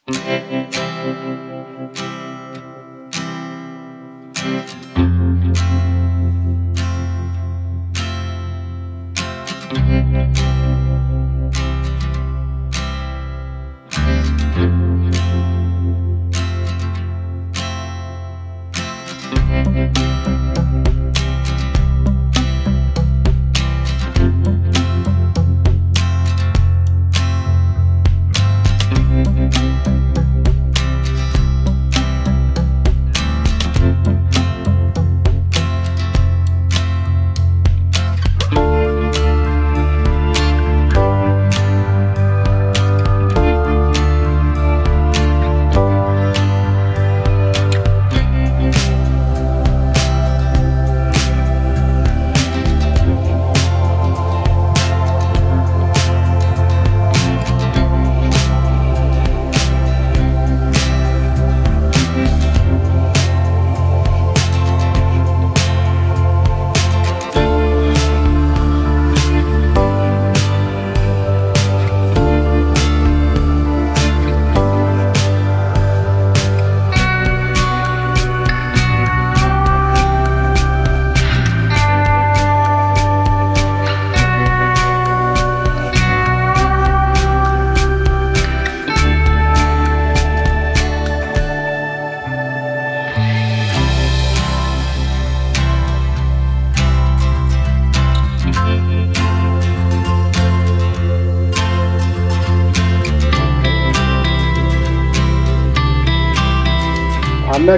అన్న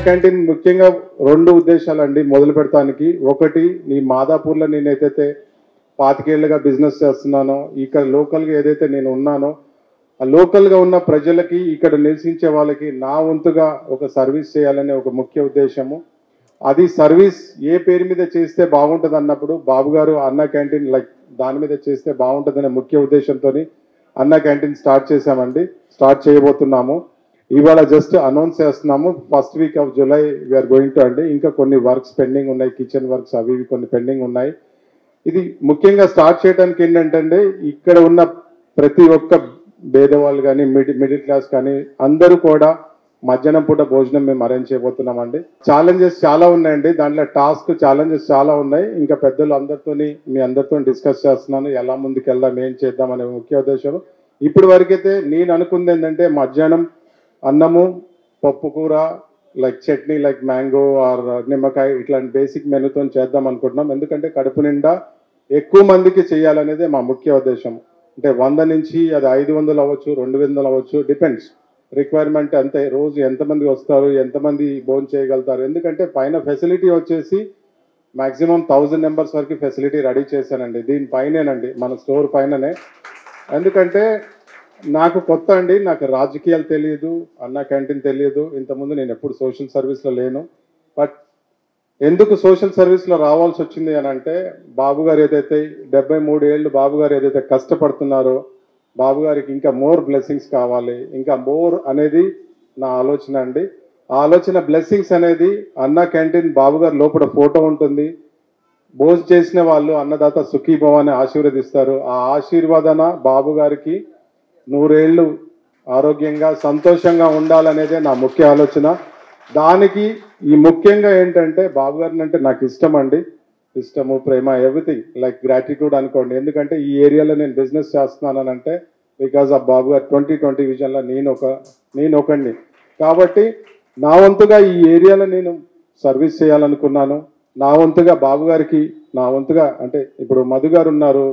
క్యాంటీన్ ముఖ్యంగా రెండు ఉద్దేశాలండి మొదలు పెడతానికి. ఒకటి, నీ మాదాపూర్లో నేను ఏదైతే 25 ఏళ్ళుగా బిజినెస్ చేస్తున్నానో, ఇక్కడ లోకల్గా ఏదైతే నేను ఉన్నానో, ఆ లోకల్గా ఉన్న ప్రజలకి, ఇక్కడ నివసించే వాళ్ళకి నా వంతుగా ఒక సర్వీస్ చేయాలనే ఒక ముఖ్య ఉద్దేశము. అది సర్వీస్ ఏ పేరు మీద చేస్తే బాగుంటుంది అన్నప్పుడు బాబు గారు అన్న క్యాంటీన్ లైక్ దాని మీద చేస్తే బాగుంటుందనే ముఖ్య ఉద్దేశంతో అన్న క్యాంటీన్ స్టార్ట్ చేశామండి, స్టార్ట్ చేయబోతున్నాము. ఇవాళ జస్ట్ అనౌన్స్ చేస్తున్నాము. First week of July we are going to అండి. ఇంకా కొన్ని వర్క్స్ పెండింగ్ ఉన్నాయి, కిచెన్ వర్క్స్ అవి కొన్ని పెండింగ్ ఉన్నాయి. ఇది ముఖ్యంగా స్టార్ట్ చేయడానికి ఏంటంటే ఇక్కడ ఉన్న ప్రతి ఒక్క పేదవాళ్ళు కానీ మిడిల్ క్లాస్ కానీ అందరూ కూడా మధ్యాహ్నం పూట భోజనం మేము అరేంజ్ చేయబోతున్నామండి. ఛాలెంజెస్ చాలా ఉన్నాయండి, దాంట్లో ఛాలెంజెస్ చాలా ఉన్నాయి. ఇంకా పెద్దలు మీ అందరితో డిస్కస్ చేస్తున్నాను, ఎలా ముందుకు వెళ్దాం, ఏం చేద్దాం అనే ముఖ్య ఉద్దేశం. ఇప్పటి వరకైతే నేను అనుకుంది ఏంటంటే మధ్యాహ్నం అన్నము, పప్పు కూర, like chutney, like mango or నిమ్మకాయ, ఇట్లాంటి బేసిక్ మెనూతో చేద్దాం అనుకుంటున్నాం. ఎందుకంటే కడుపు నిండా ఎక్కువ మందికి చేయాలనేది మా ముఖ్య ఉద్దేశం. అంటే 100 నుంచి అది 500 అవ్వచ్చు, 200 అవ్వచ్చు, డిపెండ్స్ రిక్వైర్మెంట్ అంతే. రోజు ఎంతమంది వస్తారు, ఎంతమంది భోజనం చేయగలుగుతారు. ఎందుకంటే పైన ఫెసిలిటీ వచ్చేసి మ్యాక్సిమం 1000 మెంబర్స్ వరకు ఫెసిలిటీ రెడీ చేశానండి. దీనిపైనేనండి, మన స్టోర్ పైననే. ఎందుకంటే నాకు కొత్త అండి, నాకు రాజకీయాలు తెలియదు, అన్న క్యాంటీన్ తెలియదు. ఇంతకుముందు నేను ఎప్పుడు సోషల్ సర్వీస్లో లేను. బట్ ఎందుకు సోషల్ సర్వీస్లో రావాల్సి వచ్చింది అని అంటే, బాబు గారు ఏదైతే 73 ఏళ్ళు బాబు గారు ఏదైతే కష్టపడుతున్నారో, బాబు గారికి ఇంకా మోర్ బ్లెస్సింగ్స్ కావాలి, ఇంకా మోర్ అనేది నా ఆలోచన అండి. ఆ ఆలోచన బ్లెస్సింగ్స్ అనేది అన్న క్యాంటీన్ బాబు గారు లోపల ఫోటో ఉంటుంది. భోజనం చేసిన వాళ్ళు అన్నదాత సుఖీభవ అని ఆశీర్వదిస్తారు. ఆ ఆశీర్వాదన బాబు గారికి 100 ఏళ్ళు ఆరోగ్యంగా సంతోషంగా ఉండాలనేదే నా ముఖ్య ఆలోచన. దానికి ఈ ముఖ్యంగా ఏంటంటే బాబు గారిని అంటే నాకు ఇష్టం అండి, ఇష్టము, ప్రేమ, ఎవ్రీథింగ్ లైక్ గ్రాటిట్యూడ్ అనుకోండి. ఎందుకంటే ఈ ఏరియాలో నేను బిజినెస్ చేస్తున్నానంటే బికాజ్ ఆఫ్ బాబు గారు 2020 విజన్లో నేను ఒకడిని. కాబట్టి నా వంతుగా ఈ ఏరియాలో నేను సర్వీస్ చేయాలనుకున్నాను. నా వంతుగా బాబు గారికి, నా వంతుగా అంటే ఇప్పుడు మధు గారు ఉన్నారు,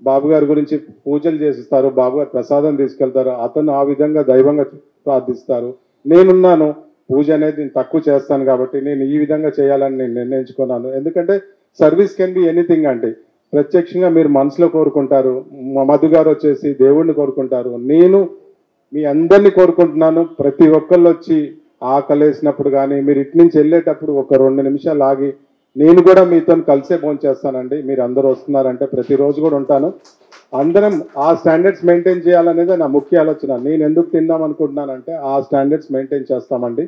బాబు గారి గురించి పూజలు చేసిస్తారు, బాబు గారు ప్రసాదం తీసుకెళ్తారు, అతను ఆ విధంగా దైవంగా ప్రార్థిస్తారు. నేనున్నాను, పూజ అనేది నేను తక్కువ చేస్తాను కాబట్టి నేను ఈ విధంగా చేయాలని నేను నిర్ణయించుకున్నాను. ఎందుకంటే సర్వీస్ కెన్ బి ఎనీథింగ్ అంటే ప్రత్యక్షంగా మీరు మనసులో కోరుకుంటారు, మధు గారు వచ్చేసి దేవుణ్ణి కోరుకుంటారు, నేను మీ అందరినీ కోరుకుంటున్నాను. ప్రతి ఒక్కళ్ళు వచ్చి ఆకలేసినప్పుడు కానీ మీరు ఇటు నుంచి వెళ్ళేటప్పుడు ఒక 2 నిమిషాలు ఆగి నేను కూడా మీతో కలిసే భోజనం చేస్తానండి. మీరు అందరూ వస్తున్నారంటే ప్రతిరోజు కూడా ఉంటాను. అందరం ఆ స్టాండర్డ్స్ మెయింటైన్ చేయాలనేది నా ముఖ్య ఆలోచన. నేను ఎందుకు తిందాం అనుకుంటున్నానంటే ఆ స్టాండర్డ్స్ మెయింటైన్ చేస్తామండి.